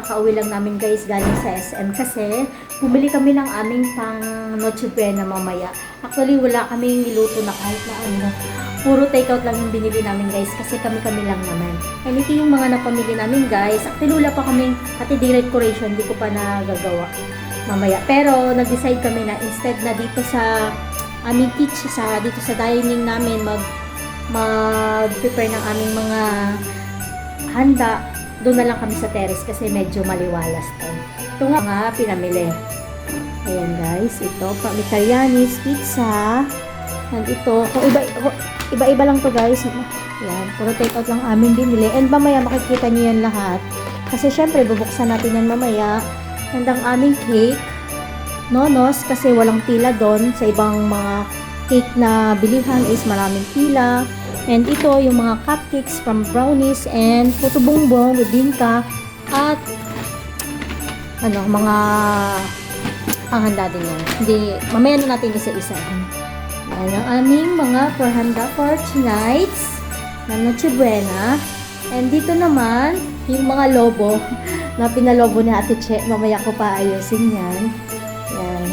kakauwi lang namin guys galing sa SM kasi bumili kami ng aming pang Noche Buena mamaya. Actually, wala kaming niluto na kahit na ano. Puro takeout lang yung binili namin guys kasi kami-kami lang naman. And ito yung mga napamili namin guys. Actually, wala pa kaming pati decoration, hindi ko pa nagagawa mamaya. Pero, nag-decide kami na instead na dito sa aming kitchen, dito sa dining namin, mag-prepare ng aming mga handa, doon na lang kami sa terrace kasi medyo maliwalas to. Ito nga pinamili. Ayan guys, ito, Italianis, pizza, and ito, iba-iba lang to guys. Ayan, puro take-out lang amin binili. And mamaya makikita niyo yan lahat. Kasi syempre, bubuksan natin yan mamaya. And ang aming cake, nonos, kasi walang pila doon. Sa ibang mga cake na bilihan is maraming pila. And ito, yung mga cupcakes from brownies and puto bongbong with bingka. At, mga panghanda din yan. Hindi, mamaya na natin isa-isa. Yan ang aming mga handa for tonight na Noche Buena. And dito naman, yung mga lobo na pinalobo ni Ate Che. Mamaya ko pa ayusin yan. Yan.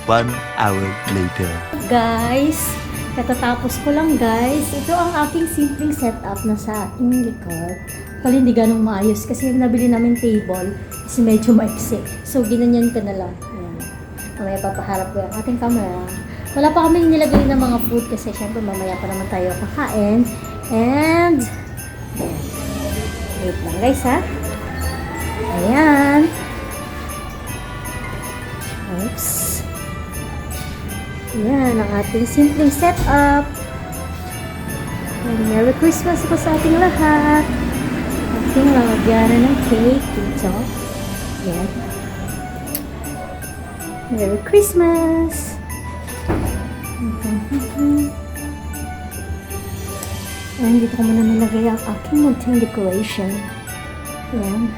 One hour later. Guys, katatapos ko lang guys. Ito ang aking simpleng setup na sa aking likod. Actually, hindi ganong maayos kasi yung nabili namin table kasi medyo maiksi. So, ginanyan ko na lang. Ayan. Mamaya papaharap ko yung ating camera. Wala pa kami nilagay ng mga food kasi syempre mamaya pa naman tayo kakain. And, wait lang guys ha. Ayan. Oops. Yan ang ating simpleng setup. Merry Christmas po sa ating lahat. Ating lalagyanan ng cake dito. Yan. Merry Christmas! Ayan, dito ko muna nilagay ang aking munting decoration. Yan.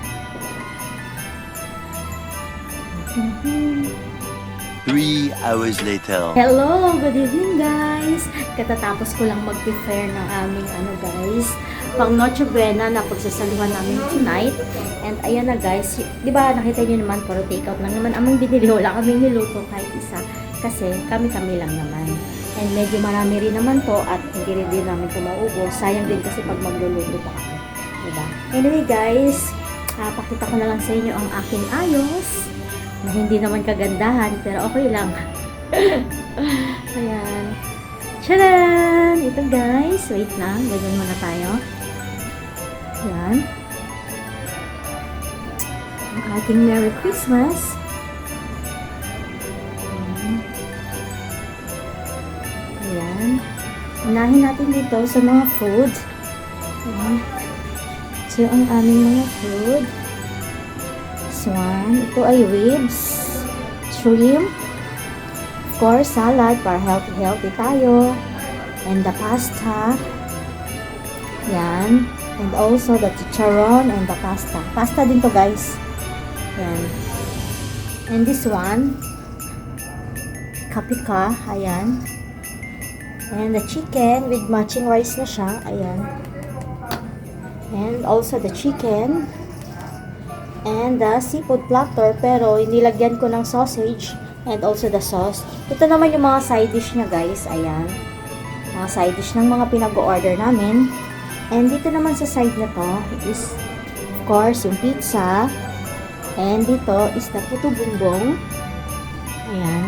3 hours later. Hello! Good evening, guys! Katatapos ko lang mag-prepare ng aming guys, pang Noche Buena na pagsasaluhan namin tonight. And ayan na guys, di ba nakita nyo naman, puro take-out lang naman aming binili. Wala kaming niluto kahit isa. Kasi kami-kami lang naman. And medyo marami rin naman to at hindi rin din namin ito maubos. Sayang din kasi pag magluluto pa kami. Diba? Anyway guys, pakita ko na lang sa inyo ang aking ayos. Na hindi naman kagandahan, pero okay lang. Ayan. Tcharan! Ito guys, wait lang. Ganyan muna tayo. Ayan. Ang ating Merry Christmas. Ayan. Unahin natin dito sa mga food. Ayan. So, ang aming mga food. This one. Ito ay ribs, shrimp, of course, salad para healthy tayo. And the pasta. Yan. And also the chicharon and the pasta. Pasta din to guys. Yan. And this one, kapika. Ayan. And the chicken with matching rice na siya. Ayan. And also the chicken. And the seafood platter. Pero inilagyan ko ng sausage. And also the sauce. Ito naman yung mga side dish niya guys. Ayan. Mga side dish ng mga pinag-order namin. And dito naman sa side na to is of course yung pizza. And dito is the puto bumbong. Ayan.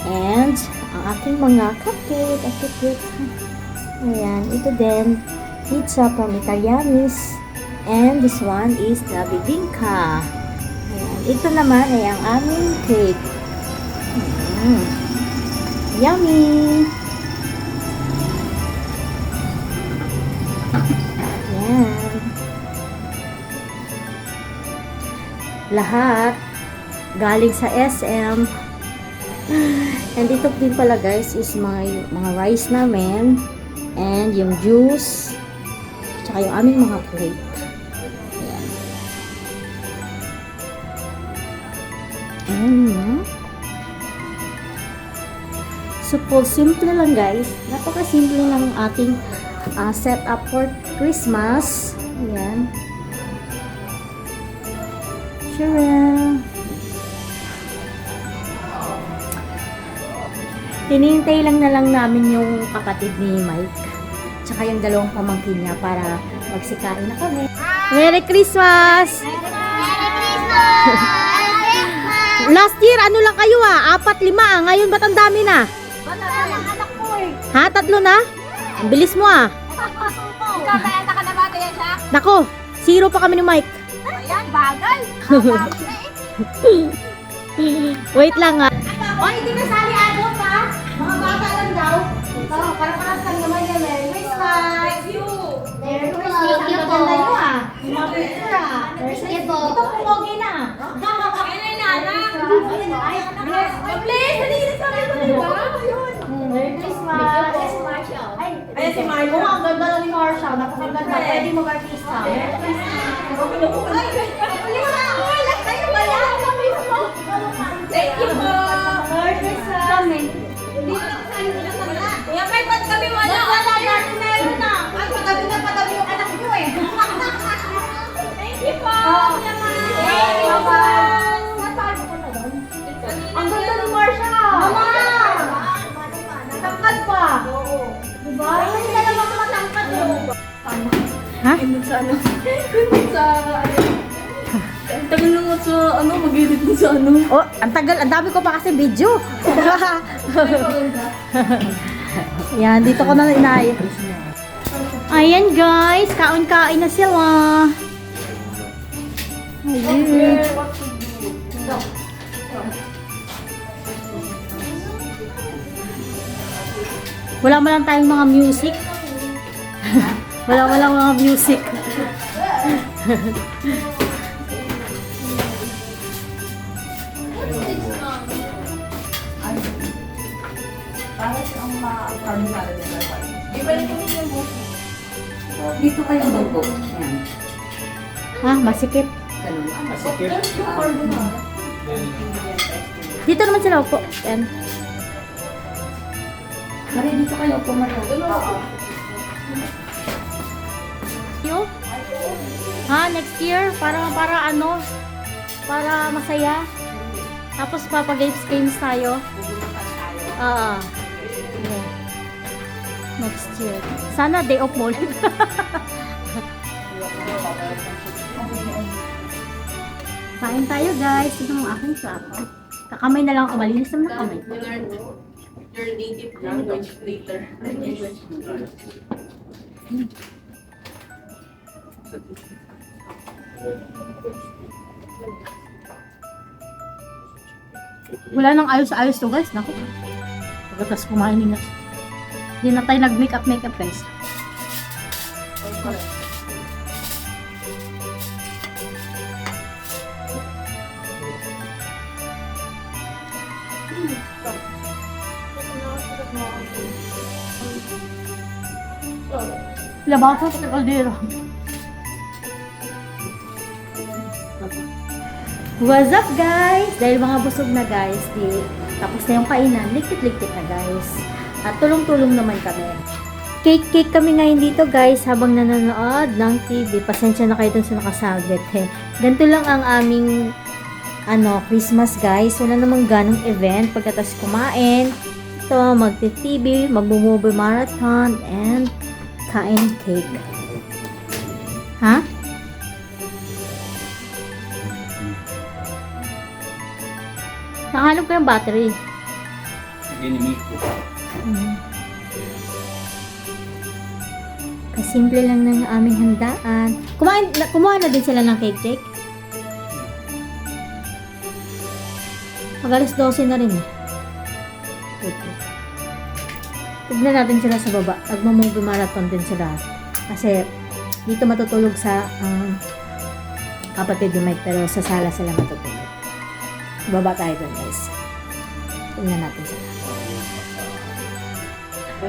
And ang aking mga cupcake. Ang cupcake. Ayan. Ito din. Pizza from Italianis. And this one is the bibingka. Ayan. Ito naman ay ang aming cake. Yummy! Ayan. Lahat galing sa SM. And ito din pala guys is mga rice namin. And yung juice. Tsaka yung aming mga plate. So, simple lang guys. Napaka-simple lang ating setup for Christmas. Ayan. Sure. Hinihintay lang na lang namin yung kapatid ni Mike. Tsaka yung dalawang pamangkin niya para magsikain na kami. Merry Christmas! Merry Christmas! Last year, ano lang kayo 4, 5 Ngayon ba't ang dami na? Anak ko eh. Ha? 3 na? Ang bilis mo Ikaw, bayanta ka na ba? Kaya siya? Nako, 0 pa kami ni Mike. Ayan, bagal. Wait lang O, hindi ka sali ano pa? Mga bata lang daw. Ito, parang lang naman yan. Merry Christmas. Thank you. Merry Christmas. Thank you po. Ganda nyo Yung mga picture Thank you po. Ito, pumogi na. Kailan na, anak? Please, hindi sa akin ko diba? Merry Christmas. Ay, si Marshall. Ang ganda lang ni Marshall. Napakaganda. Pwede mag-artista. Merry Christmas. Thank you po. Merry Christmas. Dito lang sa inyo lang wala. Kuya May, ba't kami wala? Wala dati meron na. Ay, patabi yung anak nyo eh. Thank you po. Kuya May. Thank you po. Nasaan ko na doon? Ang ganda ni Marsha. Mama! Natangkad pa. Oo. Diba? Kasi talaga matangkad eh. Ha? Sa ano? Tagal na nga sa ano, mag-edit mo sa ano. Oh, ang tagal. Ang dami ko pa kasi video. Yan, dito ko na inayos. Ayan guys, kain-kain na sila. Ayun. Wala mo lang tayong mga music. Wala mo lang mga music. Dito kayo magbo. Yan. Ha, masikip. Ganun. Masikip. Dito naman sila upo. Yan. Maria, dito kayo po, Maria. You? Ha? Next year? Para ano? Para masaya? Tapos papag-games tayo? Oo. Okay. Next year. Sana day off mo ulit. Kain tayo guys. Ito ang aking plato. Kakamay na lang ako. Malinis naman ang kamay. Your native language later. Wala nang ayos-ayos to guys. Naku. Pagkatas kumain nila. Hindi na tayo nag-makeup guys. Labasan sa kaldero. What's up guys? Dahil mga busog na guys, tapos na yung kainan, likit-likit na guys. At tulong-tulong naman kami. Cake kami ngayon dito guys habang nanonood ng TV. Pasensya na kayo dun sa nakasaglit. Ganito lang ang aming Christmas guys. Wala namang ganong event. Pagkatas kumain, ito, magti-TV, magbo-movie marathon, and kain cake. Ha? Nakahalog ko yung battery. Ginimik ko. Kasimple lang ng aming handaan. Kumuha na din sila ng cake, Jake? Mag-alas 12 na rin eh. Okay. Tignan natin sila sa baba. Nagmamovie marathon din sila. Kasi dito matutulog sa kapatid ni Mike, pero sa sala sila matutulog. Baba tayo dun guys. Tignan natin sila.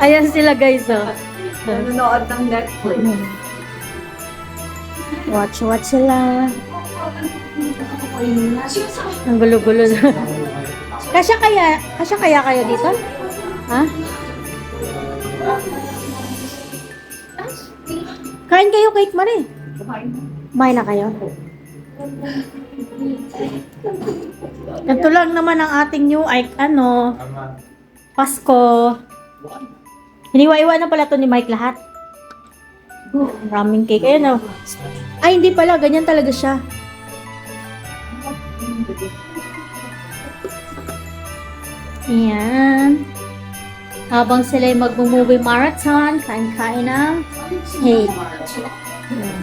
Ayan sila guys oh. Nanonood ng Netflix. Watch sila. Ang gulo-gulo. Kasya kaya kayo dito? Ha? Kain kayo cake Mari. Kumain na kayo. Ito lang naman ang ating new Pasko. Hiniwa-iwa na pala to ni Mike lahat. Maraming cake. Ayan o. Ay, hindi pala. Ganyan talaga siya. Ayan. Habang sila'y mag-movie marathon, kain-kain ng cake. Ayan.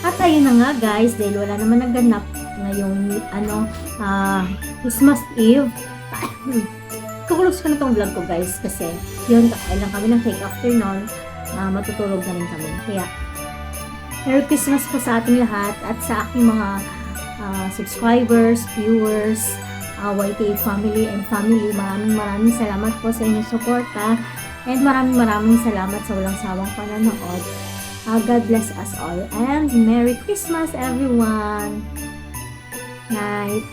At ayun na nga guys, dahil wala naman naganap ngayong Christmas Eve. Kukulos ko na tong vlog ko guys kasi yun, kakain lang kami ng cake after nun, matutulog na rin kami. Kaya, Merry Christmas po sa ating lahat at sa aking mga subscribers, viewers, YTA family and family. Maraming salamat po sa inyong suporta and maraming salamat sa walang sawang panonood. God bless us all and Merry Christmas everyone! Night!